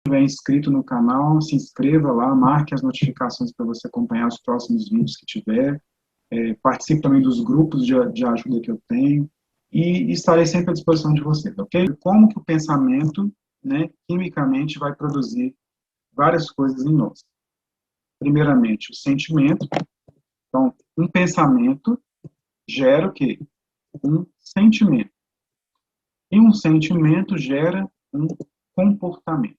estiver inscrito no canal, se inscreva lá, marque as notificações para você acompanhar os próximos vídeos que tiver. Participe também dos grupos de ajuda que eu tenho e estarei sempre à disposição de vocês, ok? Como que o pensamento, né, quimicamente vai produzir várias coisas em nós. Primeiramente, o sentimento. Então, um pensamento gera o quê? Um sentimento. E um sentimento gera um comportamento,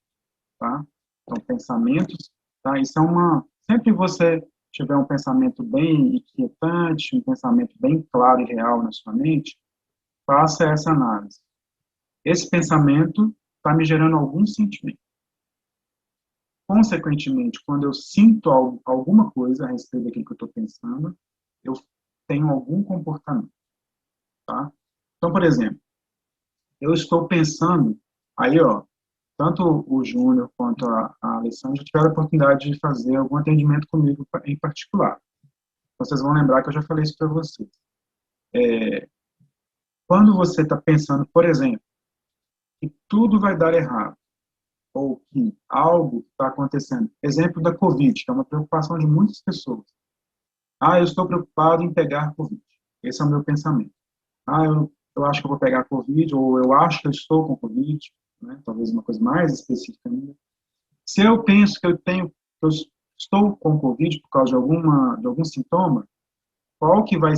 tá? Então, pensamentos, tá? Isso é uma... Sempre você tiver um pensamento bem inquietante, um pensamento bem claro e real na sua mente, faça essa análise. Esse pensamento está me gerando algum sentimento. Consequentemente, quando eu sinto alguma coisa a respeito daquilo que eu estou pensando, eu tenho algum comportamento, tá? Então, por exemplo, eu estou pensando, aí, ó, tanto o Júnior quanto a Alessandra tiveram a oportunidade de fazer algum atendimento comigo em particular. Vocês vão lembrar que eu já falei isso para vocês. Quando você está pensando, por exemplo, que tudo vai dar errado, ou que algo está acontecendo, exemplo da Covid, que é uma preocupação de muitas pessoas. Eu estou preocupado em pegar Covid. Esse é o meu pensamento. Eu acho que eu vou pegar Covid, ou eu acho que eu estou com Covid, né? Talvez uma coisa mais específica ainda. Se eu penso que eu estou com Covid por causa de algum sintoma, qual vai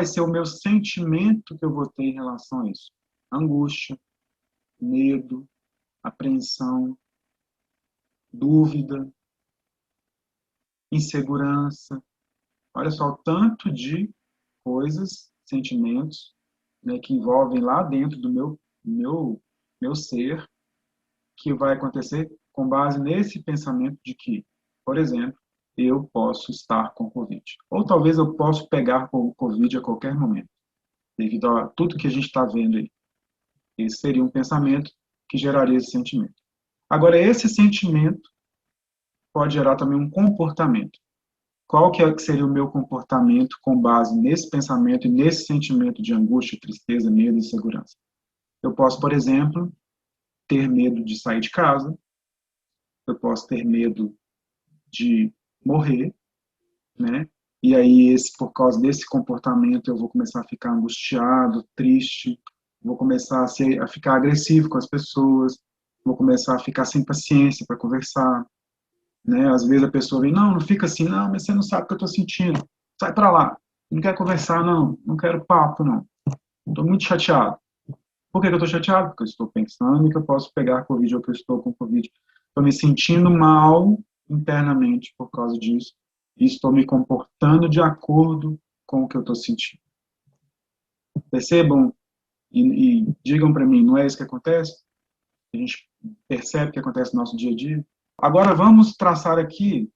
ser o meu sentimento que eu vou ter em relação a isso? Angústia, medo, apreensão, dúvida, insegurança. Olha só o tanto de coisas, sentimentos, né, que envolvem lá dentro do meu ser, que vai acontecer com base nesse pensamento de que, por exemplo, eu posso estar com Covid. Ou talvez eu possa pegar com Covid a qualquer momento, devido a tudo que a gente está vendo aí. Esse seria um pensamento que geraria esse sentimento. Agora, esse sentimento pode gerar também um comportamento. Qual que seria o meu comportamento com base nesse pensamento e nesse sentimento de angústia, tristeza, medo e insegurança? Eu posso, por exemplo, ter medo de sair de casa, eu posso ter medo de morrer, né? E aí, por causa desse comportamento, eu vou começar a ficar angustiado, triste, vou começar a ficar agressivo com as pessoas, vou começar a ficar sem paciência para conversar, né? Às vezes a pessoa vem, não fica assim, não, mas você não sabe o que eu estou sentindo, sai para lá, não quero conversar, não quero papo, não, estou muito chateado. Por que eu estou chateado? Porque eu estou pensando que eu posso pegar Covid ou que eu estou com Covid. Estou me sentindo mal internamente por causa disso e estou me comportando de acordo com o que eu estou sentindo. Percebam e digam para mim, não é isso que acontece? A gente percebe que acontece no nosso dia a dia? Agora vamos traçar aqui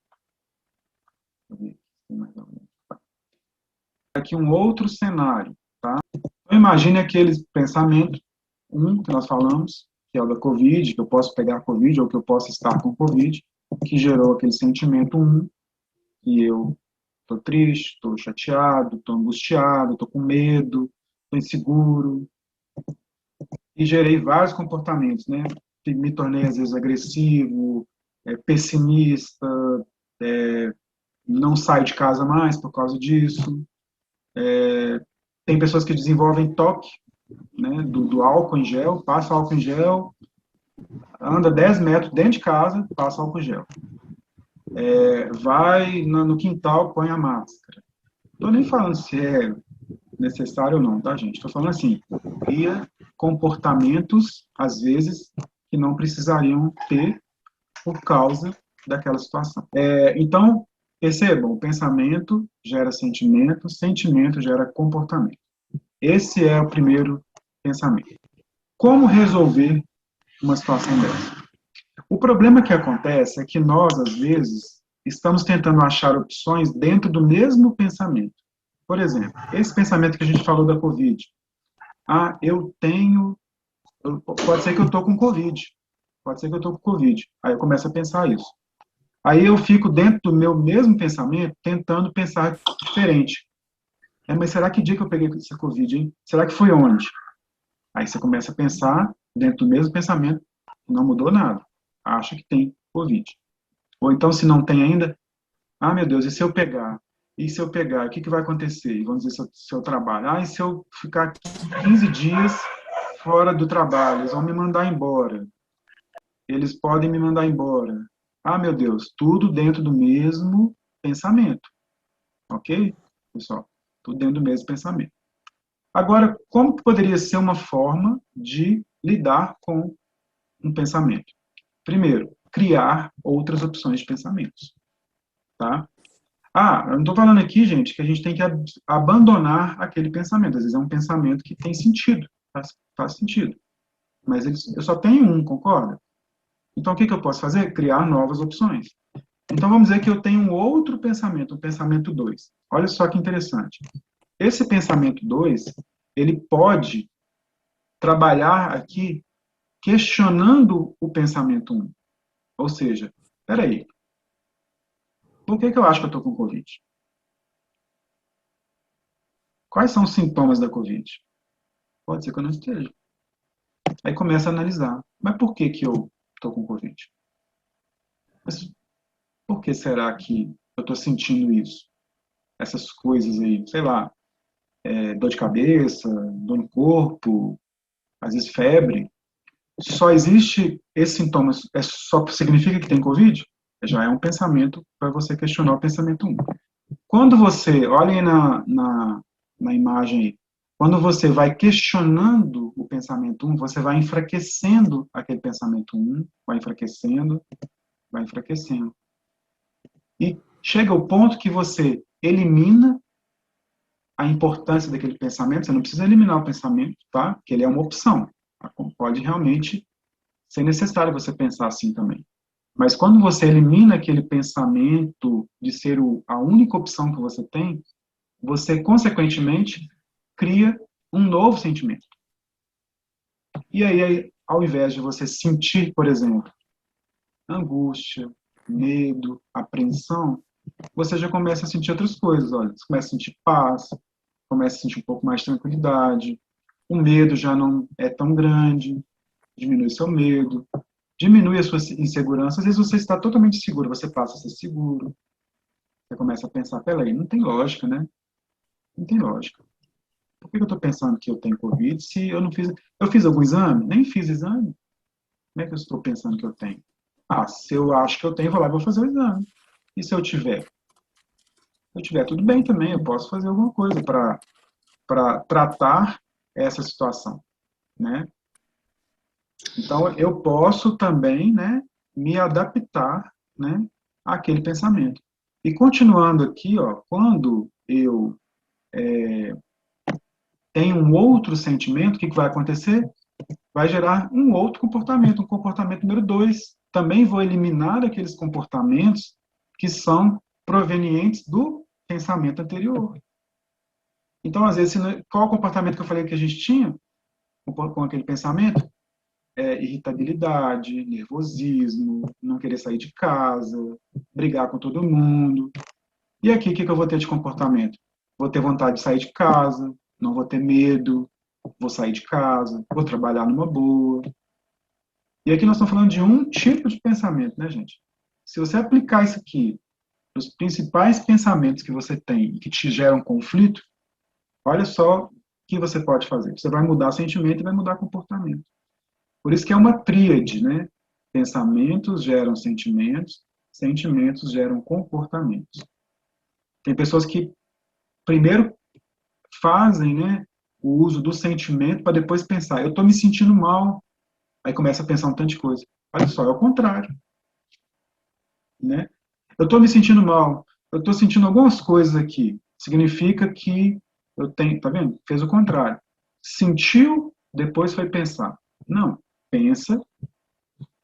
um outro cenário, tá? Então, imagine aquele pensamento que nós falamos, que é o da Covid, que eu posso pegar Covid ou que eu posso estar com Covid, que gerou aquele sentimento que eu estou triste, estou chateado, estou angustiado, estou com medo, estou inseguro, e gerei vários comportamentos, né? Me tornei, às vezes, agressivo, pessimista, não saio de casa mais por causa disso. Tem pessoas que desenvolvem toque, né, do álcool em gel, passa álcool em gel, anda 10 metros dentro de casa, passa álcool em gel. Vai no quintal, põe a máscara. Estou nem falando se é necessário ou não, tá, gente? Estou falando assim, cria comportamentos, às vezes, que não precisariam ter por causa daquela situação. Então, percebam, o pensamento gera sentimento, sentimento gera comportamento. Esse é o primeiro pensamento. Como resolver uma situação dessa? O problema que acontece é que nós, às vezes, estamos tentando achar opções dentro do mesmo pensamento. Por exemplo, esse pensamento que a gente falou da Covid. Pode ser que eu estou com Covid. Pode ser que eu estou com Covid. Aí eu começo a pensar isso. Aí eu fico dentro do meu mesmo pensamento, tentando pensar diferente. Mas será que dia que eu peguei essa Covid, hein? Será que foi onde? Aí você começa a pensar dentro do mesmo pensamento não mudou nada, acha que tem Covid. Ou então, se não tem ainda, ah, meu Deus, e se eu pegar? E se eu pegar, o que que vai acontecer? E vamos dizer, se eu trabalho. Ah, e se eu ficar 15 dias fora do trabalho? Eles vão me mandar embora. Eles podem me mandar embora. Ah, meu Deus, tudo dentro do mesmo pensamento. Ok, pessoal? Tudo dentro do mesmo pensamento. Agora, como que poderia ser uma forma de lidar com um pensamento? Primeiro, criar outras opções de pensamentos. Tá? Ah, eu não estou falando aqui, gente, que a gente tem que abandonar aquele pensamento. Às vezes é um pensamento que tem sentido, faz sentido. Mas eu só tenho um, concorda? Então, o que que eu posso fazer? Criar novas opções. Então, vamos dizer que eu tenho um outro pensamento, um pensamento 2. Olha só que interessante. Esse pensamento 2, ele pode trabalhar aqui questionando o pensamento um. Ou seja, espera aí, por que que eu acho que eu estou com Covid? Quais são os sintomas da Covid? Pode ser que eu não esteja. Aí começa a analisar. Mas por que que eu estou com Covid? Mas por que será que eu estou sentindo isso? Essas coisas aí, sei lá, dor de cabeça, dor no corpo, às vezes febre. Só existe esse sintoma, só significa que tem Covid? Já é um pensamento para você questionar o pensamento um. Quando você, olhem na imagem aí, quando você vai questionando o pensamento um, você vai enfraquecendo aquele pensamento um, vai enfraquecendo, vai enfraquecendo. E chega ao ponto que você elimina a importância daquele pensamento, você não precisa eliminar o pensamento, tá? Porque ele é uma opção. Tá? Pode realmente ser necessário você pensar assim também. Mas quando você elimina aquele pensamento de ser a única opção que você tem, você, consequentemente, cria um novo sentimento. E aí, ao invés de você sentir, por exemplo, angústia, medo, apreensão, você já começa a sentir outras coisas. Olha, você começa a sentir paz, começa a sentir um pouco mais de tranquilidade, o medo já não é tão grande, diminui seu medo, diminui a sua insegurança. Às vezes você está totalmente seguro, você passa a ser seguro. Você começa a pensar, peraí, não tem lógica, né? Não tem lógica. Por que eu estou pensando que eu tenho Covid se eu não fiz... Eu fiz algum exame? Nem fiz exame. Como é que eu estou pensando que eu tenho? Ah, se eu acho que eu tenho, vou lá e vou fazer o exame. E se eu tiver? Se eu tiver, tudo bem também, eu posso fazer alguma coisa para tratar essa situação, né? Então, eu posso também, né, me adaptar, né, àquele pensamento. E continuando aqui, ó, quando eu tenho um outro sentimento, o que, que vai acontecer? Vai gerar um outro comportamento, um comportamento número 2. Também vou eliminar aqueles comportamentos que são provenientes do pensamento anterior. Então, às vezes, qual o comportamento que eu falei que a gente tinha com aquele pensamento? Irritabilidade, nervosismo, não querer sair de casa, brigar com todo mundo. E aqui, o que eu vou ter de comportamento? Vou ter vontade de sair de casa, não vou ter medo, vou sair de casa, vou trabalhar numa boa. E aqui nós estamos falando de um tipo de pensamento, né, gente? Se você aplicar isso aqui nos principais pensamentos que você tem e que te geram conflito, olha só o que você pode fazer. Você vai mudar sentimento e vai mudar comportamento. Por isso que é uma tríade, né? Pensamentos geram sentimentos, sentimentos geram comportamentos. Tem pessoas que primeiro fazem, né, o uso do sentimento para depois pensar, eu estou me sentindo mal, aí começa a pensar um tanto de coisa. Olha só, é o contrário, né? Eu estou me sentindo mal, eu estou sentindo algumas coisas aqui. Significa que eu tenho, tá vendo? Fez o contrário. Sentiu, depois foi pensar. Não, pensa,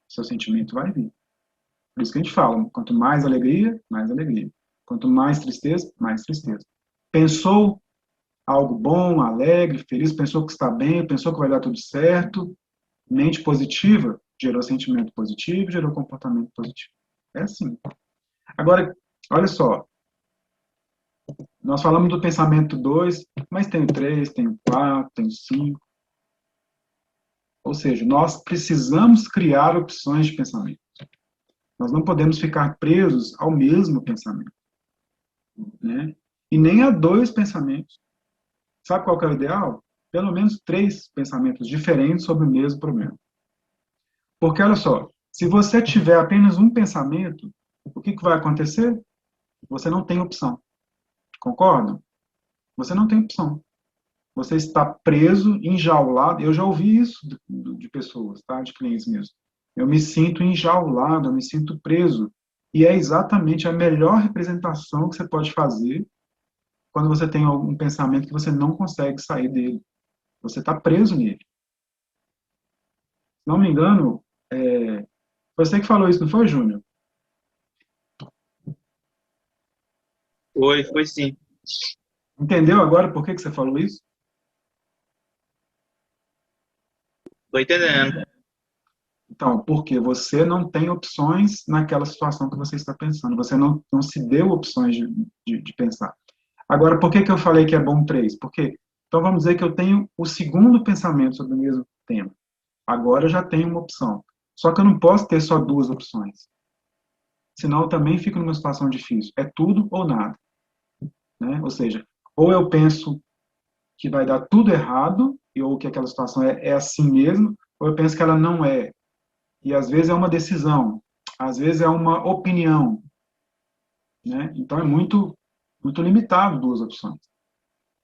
seu sentimento vai vir. Por isso que a gente fala, quanto mais alegria, mais alegria. Quanto mais tristeza, mais tristeza. Pensou algo bom, alegre, feliz, pensou que está bem, pensou que vai dar tudo certo, mente positiva, gerou sentimento positivo, gerou comportamento positivo. É assim. Agora, olha só, nós falamos do pensamento 2, mas tem o 3, tem o 4, tem o 5. Ou seja, nós precisamos criar opções de pensamento. Nós não podemos ficar presos ao mesmo pensamento, né? E nem a dois pensamentos. Sabe qual que é o ideal? Pelo menos três pensamentos diferentes sobre o mesmo problema. Porque, olha só, se você tiver apenas um pensamento, o que vai acontecer? Você não tem opção. Concorda? Você não tem opção. Você está preso, enjaulado. Eu já ouvi isso de pessoas, tá? De clientes mesmo. Eu me sinto enjaulado, eu me sinto preso. E é exatamente a melhor representação que você pode fazer quando você tem algum pensamento que você não consegue sair dele. Você está preso nele. Se não me engano, você que falou isso, não foi, Júnior? Foi sim. Entendeu agora por que você falou isso? Tô entendendo. Então, porque você não tem opções naquela situação que você está pensando. Você não se deu opções de pensar. Agora, por que eu falei que é bom três? Porque, então vamos dizer que eu tenho o segundo pensamento sobre o mesmo tema. Agora eu já tenho uma opção. Só que eu não posso ter só duas opções. Senão eu também fico numa situação difícil. É tudo ou nada. Né? Ou seja, ou eu penso que vai dar tudo errado, ou que aquela situação é assim mesmo, ou eu penso que ela não é. E às vezes é uma decisão, às vezes é uma opinião. Né? Então é muito limitado duas opções.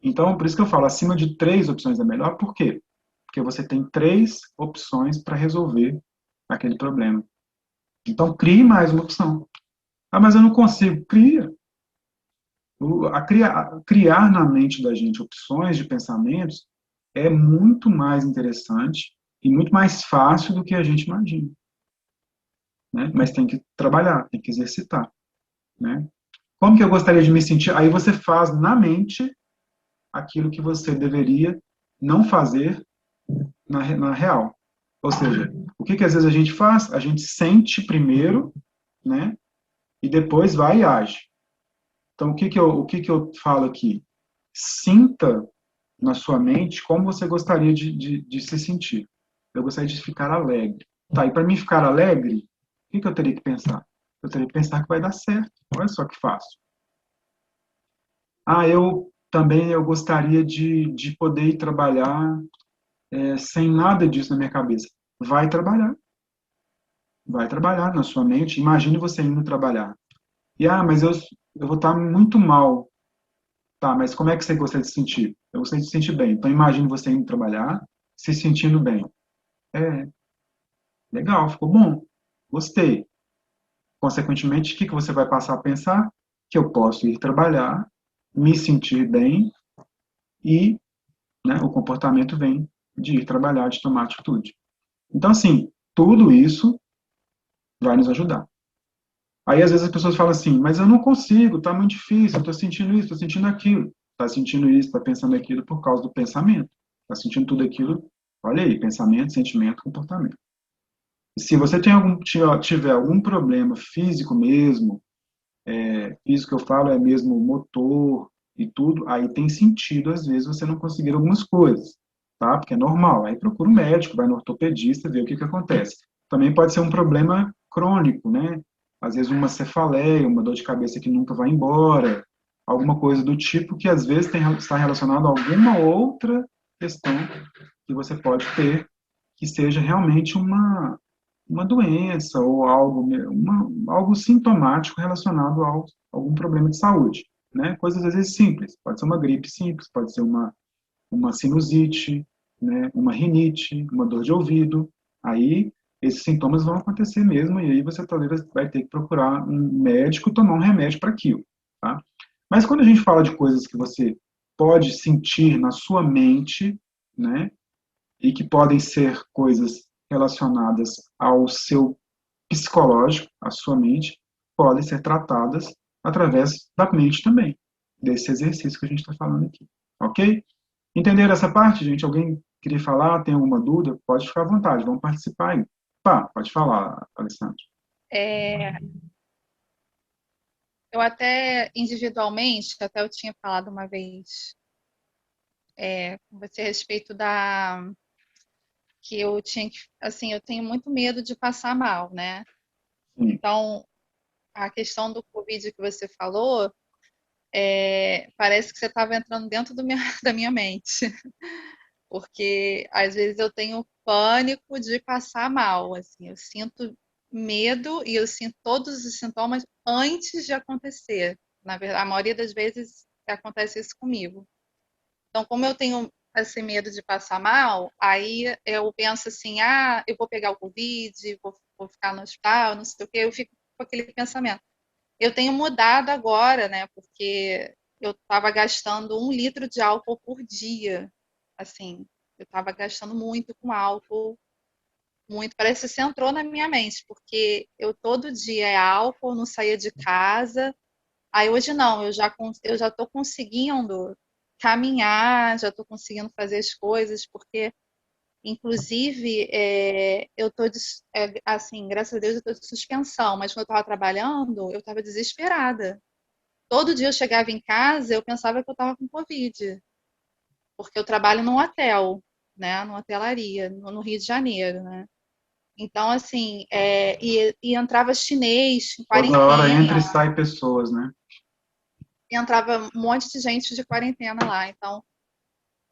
Então, por isso que eu falo, acima de três opções é melhor. Por quê? Porque você tem três opções para resolver aquele problema. Então, crie mais uma opção. Ah, mas eu não consigo. Cria. Criar na mente da gente opções de pensamentos é muito mais interessante e muito mais fácil do que a gente imagina. Né? Mas tem que trabalhar, tem que exercitar. Né? Como que eu gostaria de me sentir? Aí você faz na mente aquilo que você deveria não fazer na real. Ou seja, o que às vezes a gente faz? A gente sente primeiro, né? E depois vai e age. Então, o que eu falo aqui? Sinta na sua mente como você gostaria de se sentir. Eu gostaria de ficar alegre. Tá, e para mim ficar alegre, o que eu teria que pensar? Eu teria que pensar que vai dar certo. Olha só que fácil. Ah, eu gostaria de poder ir trabalhar sem nada disso na minha cabeça. Vai trabalhar. Vai trabalhar na sua mente. Imagine você indo trabalhar. E, mas eu vou estar muito mal. Tá, mas como é que você gostaria de se sentir? Eu gostaria de se sentir bem. Então, imagine você indo trabalhar, se sentindo bem. É, legal, ficou bom. Gostei. Consequentemente, o que você vai passar a pensar? Que eu posso ir trabalhar, me sentir bem e, né, o comportamento vem de ir trabalhar, de tomar atitude. Então, assim, tudo isso vai nos ajudar. Aí, às vezes, as pessoas falam assim, mas eu não consigo, tá muito difícil, eu tô sentindo isso, tô sentindo aquilo. Tá sentindo isso, tá pensando aquilo por causa do pensamento. Tá sentindo tudo aquilo, olha aí, pensamento, sentimento, comportamento. E se você tiver algum problema físico mesmo, físico que eu falo é mesmo motor e tudo, aí tem sentido, às vezes, você não conseguir algumas coisas, tá? Porque é normal. Aí procura um médico, vai no ortopedista, vê o que acontece. Também pode ser um problema crônico, né? Às vezes uma cefaleia, uma dor de cabeça que nunca vai embora, alguma coisa do tipo que às vezes está relacionado a alguma outra questão que você pode ter que seja realmente uma doença ou algo sintomático relacionado a algum problema de saúde. Né? Coisas às vezes simples, pode ser uma gripe simples, pode ser uma sinusite, né? Uma rinite, uma dor de ouvido. Aí esses sintomas vão acontecer mesmo e aí você talvez vai ter que procurar um médico tomar um remédio para aquilo. Tá? Mas quando a gente fala de coisas que você pode sentir na sua mente, né? E que podem ser coisas relacionadas ao seu psicológico, à sua mente, podem ser tratadas através da mente também, desse exercício que a gente está falando aqui. Ok? Entenderam essa parte, gente? Alguém queria falar? Tem alguma dúvida? Pode ficar à vontade, vamos participar aí. Pá, pode falar, Alessandro. É, eu até individualmente, até eu tinha falado uma vez com você a respeito que eu tinha que, assim, eu tenho muito medo de passar mal, né? Sim. Então, a questão do Covid que você falou, parece que você estava entrando dentro da minha mente, porque às vezes eu tenho pânico de passar mal, assim, eu sinto medo e eu sinto todos os sintomas antes de acontecer. Na verdade, a maioria das vezes acontece isso comigo. Então, como eu tenho esse medo de passar mal, aí eu penso assim, eu vou pegar o Covid, vou ficar no hospital, não sei o quê, eu fico com aquele pensamento. Eu tenho mudado agora, né, porque eu estava gastando 1 litro de álcool por dia, assim, eu estava gastando muito com álcool, muito, parece que você entrou na minha mente, porque eu todo dia é álcool, não saía de casa. Aí hoje não, eu já estou conseguindo caminhar, já estou conseguindo fazer as coisas, porque, inclusive, eu estou, assim, graças a Deus, eu estou de suspensão, mas quando eu estava trabalhando, eu estava desesperada. Todo dia eu chegava em casa, eu pensava que eu estava com Covid, porque eu trabalho num hotel, né, numa hotelaria, no Rio de Janeiro, né? Então, assim, e entrava chinês em Toda hora entra e quarentena, sai pessoas, né? e entrava um monte de gente de quarentena lá. Então,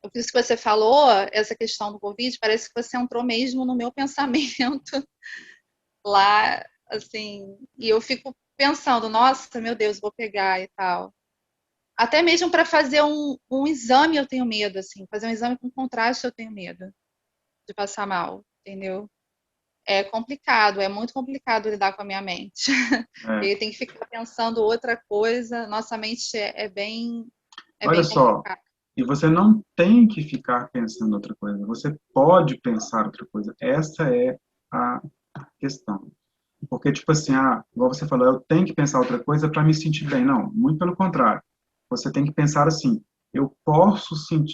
por isso que você falou, essa questão do Covid, parece que você entrou mesmo no meu pensamento lá, assim, e eu fico pensando, nossa, meu Deus, vou pegar e tal. Até mesmo para fazer um exame eu tenho medo, assim, fazer um exame com contraste eu tenho medo de passar mal, entendeu? É complicado, é muito complicado lidar com a minha mente. É. E tem que ficar pensando outra coisa, nossa mente é Olha bem só, complicada. e você não tem que ficar pensando outra coisa, você pode pensar outra coisa. Essa é a questão. Porque, tipo assim, igual você falou, eu tenho que pensar outra coisa para me sentir bem. Não, muito pelo contrário. Você tem que pensar assim, eu posso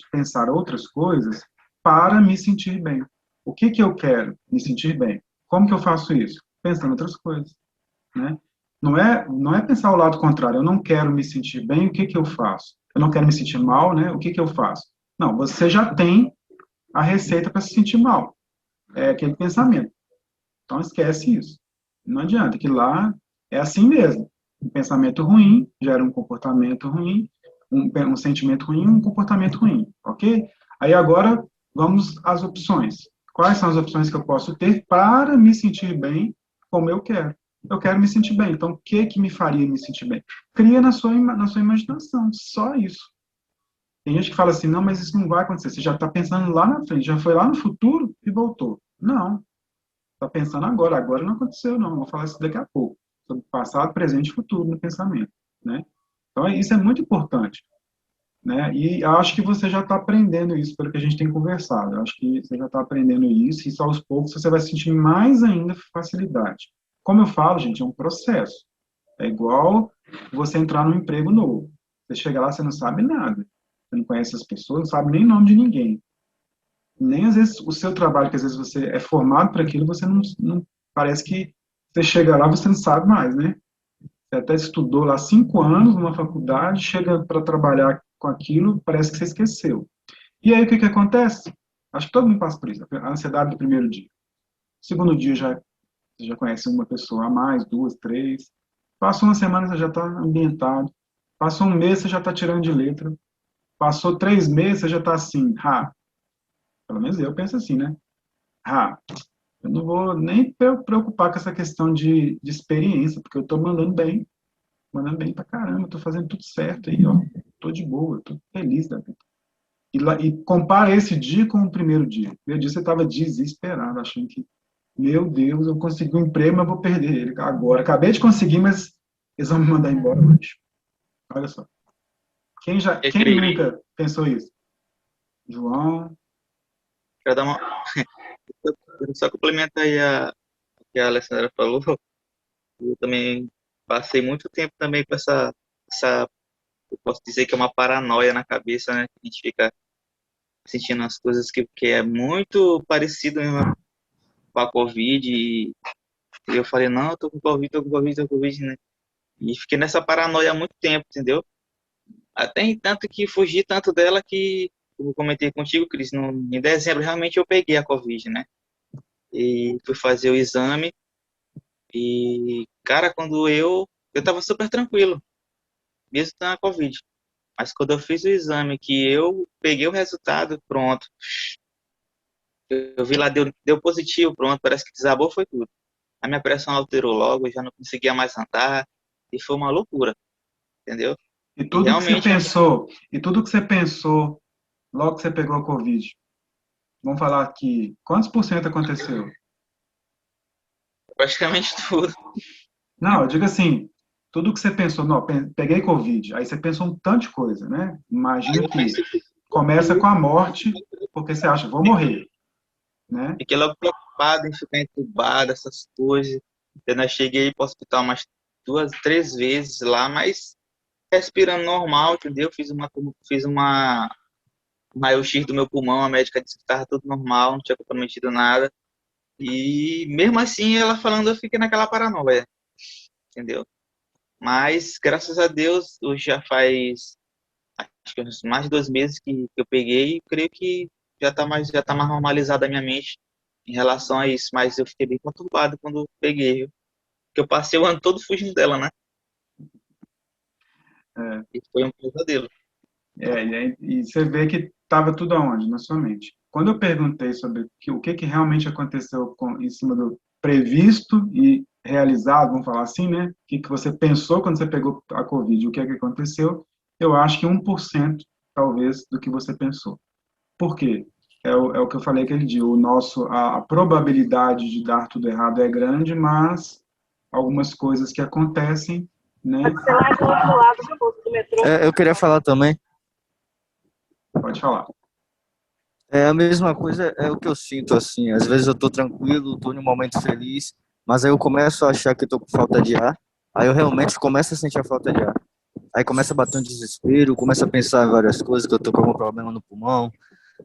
pensar outras coisas para me sentir bem. O que que eu quero? Me sentir bem. Como que eu faço isso? Pensando outras coisas, né? Não é pensar o lado contrário. Eu não quero me sentir bem, o que que eu faço? Eu não quero me sentir mal, né? O que que eu faço? Não, você já tem a receita para se sentir mal. É aquele pensamento. Então esquece isso. Não adianta, que lá é assim mesmo. Um pensamento ruim gera um comportamento ruim, um sentimento ruim, um comportamento ruim, ok? Aí agora vamos às opções. Quais são as opções que eu posso ter para me sentir bem como eu quero? Eu quero me sentir bem. Então, o que que me faria me sentir bem? Cria na sua imaginação, só isso. Tem gente que fala assim, não, mas isso não vai acontecer. Você já está pensando lá na frente, já foi lá no futuro e voltou. Não, está pensando agora. Agora não aconteceu, não. Vou falar isso daqui a pouco. Sobre passado, presente e futuro no pensamento, né? Então, isso é muito importante, né? E acho que você já está aprendendo isso pelo que a gente tem conversado. Eu acho que você já está aprendendo isso e só aos poucos você vai sentir mais ainda facilidade. Como eu falo, gente, é um processo. É igual você entrar num emprego novo. Você chega lá, você não sabe nada. Você não conhece as pessoas, não sabe nem o nome de ninguém. Nem às vezes o seu trabalho, que às vezes você é formado para aquilo, você não parece que você chega lá, você não sabe mais, né? Você até estudou lá 5 anos numa faculdade, chega para trabalhar com aquilo, parece que você esqueceu. E aí o que que acontece? Acho que todo mundo passa por isso, a ansiedade do primeiro dia. Segundo dia você já conhece uma pessoa a mais, duas, três. Passou uma semana, você já está ambientado. Passou um mês, você já está tirando de letra. Passou 3 meses, você já está assim, pelo menos eu penso assim, né? Ah, eu não vou nem preocupar com essa questão de experiência, porque eu estou mandando bem pra caramba, estou fazendo tudo certo aí, ó. Estou de boa, estou feliz da vida. E compara esse dia com o primeiro dia. O primeiro dia você estava desesperado, achando que, meu Deus, eu consegui um emprego, mas vou perder ele agora. Acabei de conseguir, mas eles vão me mandar embora hoje. Olha só. Eu Quem queria, nunca pensou isso? João, quero dar uma, só complementar aí o que a Alessandra falou. Eu também passei muito tempo também com eu posso dizer que é uma paranoia na cabeça, né? A gente fica sentindo as coisas que é muito parecido mesmo com a Covid. E eu falei, não, eu tô com Covid, tô com Covid, tô com Covid, né? E fiquei nessa paranoia há muito tempo, entendeu? Até em tanto que fugi tanto dela que eu comentei contigo, Cris, em dezembro realmente eu peguei a Covid, né? E fui fazer o exame e, cara, quando eu tava super tranquilo, mesmo tendo a Covid. Mas quando eu fiz o exame, que eu peguei o resultado, pronto. Eu vi lá, deu positivo, pronto, parece que desabou, foi tudo. A minha pressão alterou logo, eu já não conseguia mais andar, e foi uma loucura, entendeu? E E tudo que você realmente, pensou, e tudo que você pensou logo que você pegou a Covid, vamos falar aqui, quantos por cento aconteceu? praticamente tudo. Não, eu digo assim, tudo que você pensou, não, peguei Covid, aí você pensou um tanto de coisa, né? Aí Imagino eu que pensei, começa com a morte, porque você acha, vou morrer, né? fiquei logo preocupado em ficar entubado, essas coisas. Eu não cheguei para o hospital umas 2, 3 vezes lá, mas respirando normal, entendeu? Fiz uma um raio-x do meu pulmão, a médica disse que estava tudo normal, não tinha comprometido nada. E mesmo assim, ela falando, eu fiquei naquela paranoia, entendeu? Mas, graças a Deus, hoje já faz, acho que mais de 2 meses que eu peguei, e creio que já tá mais normalizada a minha mente em relação a isso. Mas eu fiquei bem conturbado quando eu peguei, viu? Porque eu passei o ano todo fugindo dela, né? É, E foi um pesadelo. e você vê que estava tudo aonde? Na sua mente. Quando eu perguntei sobre o que, que realmente aconteceu em cima do previsto e realizado, vamos falar assim, né? O que, que você pensou quando você pegou a Covid, o que é que aconteceu? Eu acho que 1% talvez do que você pensou. Por quê? É o que eu falei aquele dia, a probabilidade de dar tudo errado é grande, mas algumas coisas que acontecem, né? Sei lá, do outro lado do posto do metrô. Eu queria falar também. Pode falar. É a mesma coisa, é o que eu sinto, assim. Às vezes eu tô tranquilo, tô num momento feliz, mas aí eu começo a achar que eu tô com falta de ar. Aí eu realmente começo a sentir a falta de ar. Aí começa a bater um desespero, começa a pensar em várias coisas, que eu tô com algum problema no pulmão,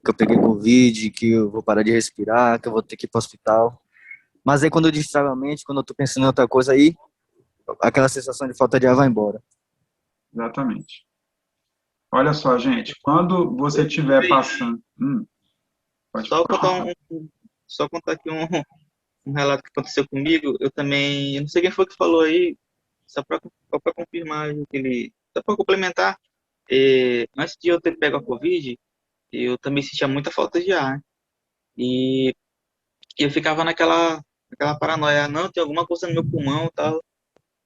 que eu peguei Covid, que eu vou parar de respirar, que eu vou ter que ir pro hospital. Mas aí quando eu distraio a mente, quando eu tô pensando em outra coisa, aí aquela sensação de falta de ar vai embora. Exatamente. Olha só, gente, quando você estiver passando. Só Pode contar falar. só contar aqui um relato que aconteceu comigo. Eu não sei quem foi que falou aí, só para confirmar só para complementar. Antes de eu ter pego a Covid, eu também sentia muita falta de ar, né? E eu ficava naquela paranoia, não, tem alguma coisa no meu pulmão, e tal.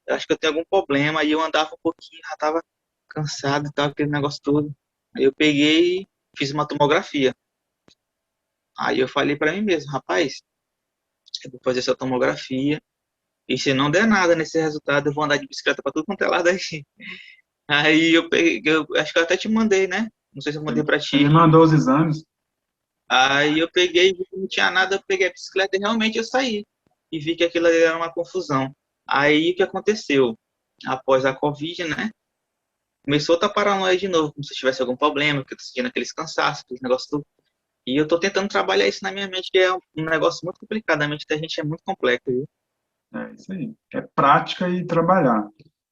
Eu acho que eu tenho algum problema. E eu andava um pouquinho, já tava cansado e tal, aquele negócio todo. Aí eu peguei e fiz uma tomografia. Aí eu falei para mim mesmo, rapaz, eu vou fazer essa tomografia. E se não der nada nesse resultado, eu vou andar de bicicleta para tudo quanto é lado aí. Aí eu peguei, eu acho que eu até te mandei, né? Não sei se eu mandei para Você me ti. mandou os exames. Aí eu peguei, vi que não tinha nada, eu peguei a bicicleta e realmente eu saí. E vi que aquilo ali era uma confusão. Aí o que aconteceu? Após a Covid, né? Começou outra paranoia de novo, como se tivesse algum problema, que eu tô sentindo aqueles cansaços, aqueles negócios tudo. E eu tô tentando trabalhar isso na minha mente, que é um negócio muito complicado. A mente da gente é muito complexa, viu? É isso aí. É prática e trabalhar.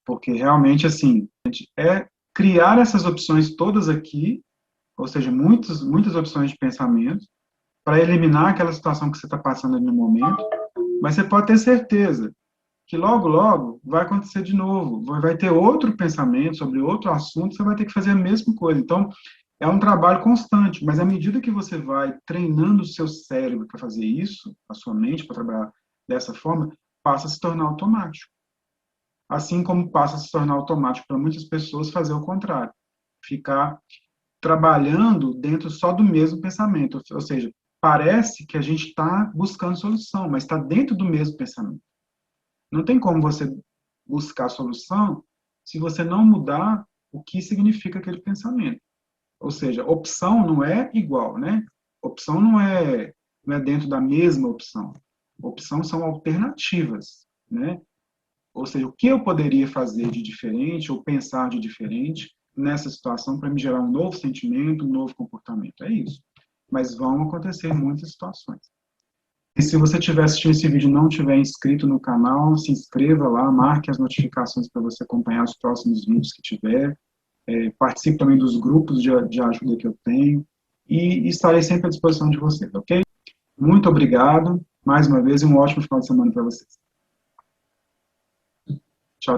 Porque realmente, assim, é criar essas opções todas aqui, ou seja, muitas opções de pensamento, para eliminar aquela situação que você está passando ali no momento. Mas você pode ter certeza que logo, logo vai acontecer de novo. Vai ter outro pensamento sobre outro assunto, você vai ter que fazer a mesma coisa. Então, é um trabalho constante, mas à medida que você vai treinando o seu cérebro para fazer isso, a sua mente para trabalhar dessa forma, passa a se tornar automático. Assim como passa a se tornar automático para muitas pessoas fazer o contrário, ficar trabalhando dentro só do mesmo pensamento, ou seja, parece que a gente está buscando solução, mas está dentro do mesmo pensamento. Não tem como você buscar solução se você não mudar o que significa aquele pensamento. Ou seja, opção não é igual, né? Opção não é dentro da mesma opção. Opção são alternativas, né? Ou seja, o que eu poderia fazer de diferente ou pensar de diferente nessa situação para me gerar um novo sentimento, um novo comportamento. É isso. Mas vão acontecer muitas situações. E se você estiver assistindo esse vídeo e não estiver inscrito no canal, se inscreva lá, marque as notificações para você acompanhar os próximos vídeos que tiver. Participe também dos grupos de ajuda que eu tenho. e estarei sempre à disposição de vocês, ok? Muito obrigado, mais uma vez, e um ótimo final de semana para vocês.